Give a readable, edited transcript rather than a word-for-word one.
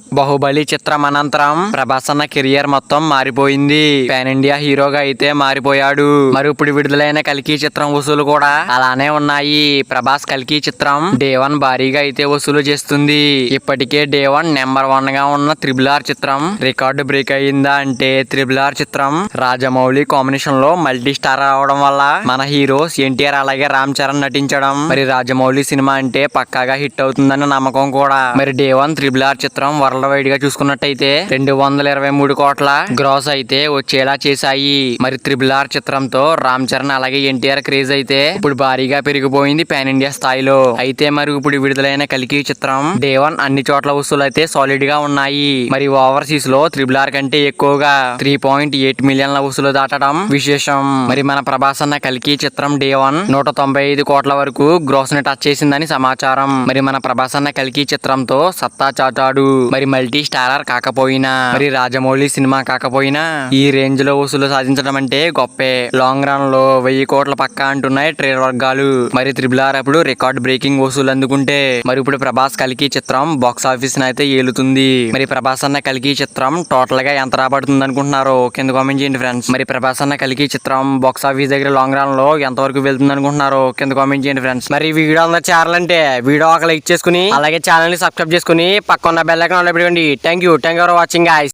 బాహుబలి చిత్రం అనంతరం ప్రభాస్ అన్న కెరియర్ మొత్తం మారిపోయింది. పాన్ ఇండియా హీరోగా అయితే మారిపోయాడు. మరి ఇప్పుడు విడుదలైన కల్కి చిత్రం వసూలు కూడా అలానే ఉన్నాయి. ప్రభాస్ కల్కి చిత్రం డే 1 భారీగా అయితే వసూలు చేస్తుంది. ఇప్పటికే డే 1 నెంబర్ 1 గా ఉన్న త్రిబుల్ ఆర్ చిత్రం రికార్డు బ్రేక్ అయ్యిందా అంటే త్రిబుల్ ఆర్ చిత్రం రాజమౌళి కాంబినేషన్ లో మల్టీ స్టార్ అవడం వల్ల మన హీరోస్ ఎన్టీఆర్ అలాగే రామ్ చరణ్ నటించడం, మరి రాజమౌళి సినిమా అంటే పక్కాగా హిట్ అవుతుందన్న నమ్మకం కూడా. మరి డే 1 త్రిబుల్ ఆర్ చిత్రం వరల్డ్ వైడ్ గా చూసుకున్నట్టయితే 223 కోట్ల గ్రాస్ అయితే వచ్చేలా చేశాయి. మరి త్రిబుల్ ఆర్ చిత్రంతో రామ్ చరణ్ అలాగే ఎన్టీఆర్ క్రేజ్ అయితే ఇప్పుడు భారీగా పెరిగిపోయింది పాన్ ఇండియా స్థాయిలో. అయితే మరి ఇప్పుడు విడుదలైన కల్కి చిత్రం డే 1 అన్ని చోట్ల వసూలు అయితే సాలిడ్ గా ఉన్నాయి. మరి ఓవర్సీస్ లో త్రిబుల్ ఆర్ కంటే ఎక్కువగా 3.8 మిలియన్ల వసూలు దాటడం విశేషం. మరి మన ప్రభాస్ అన్న కల్కి చిత్రం డే 1 195 కోట్ల వరకు గ్రాస్ ని టచ్ చేసిందని సమాచారం. మరి మన ప్రభాస్ అన్న కల్కి చిత్రంతో సత్తా చాటాడు. మరి మల్టీ స్టారర్ కాకపోయినా, మరి రాజమౌళి సినిమా కాకపోయినా ఈ రేంజ్ లో వసూలు సాధించడం అంటే గొప్పే. లాంగ్ రన్ లో 1000 కోట్ల పక్కా అంటున్నాయి ట్రేడ్ వర్గాలు. మరి త్రిబుల్ ఆర్ అప్పుడు రికార్డ్ బ్రేకింగ్ వసూలు అందుకుంటే మరి ఇప్పుడు ప్రభాస్ కల్కి చిత్రం బాక్స్ ఆఫీస్ అయితే ఏలుతుంది. మరి ప్రభాస్ అన్న కల్కి చిత్రం టోటల్ గా ఎంత రాబడుతుంది అనుకుంటున్నారో కింద కామెంట్ చేయండి ఫ్రెండ్స్. మరి ప్రభాస్ అన్న కల్కి చిత్రం బాక్స్ ఆఫీస్ దగ్గర లాంగ్ రన్ లో ఎంత వరకు వెళ్తుంది అనుకుంటున్నారో కింద కామెంట్ చేయండి ఫ్రెండ్స్. మరి ఈ వీడియో అందరూ చేరాలంటే వీడియో ఒక లైక్ చేసుకుని అలాగే ఛానల్ ని సబ్స్క్రైబ్ చేసుకుని పక్కన బెల్ ఐకాన్ పెట్టుకోండి. Thank you for watching guys.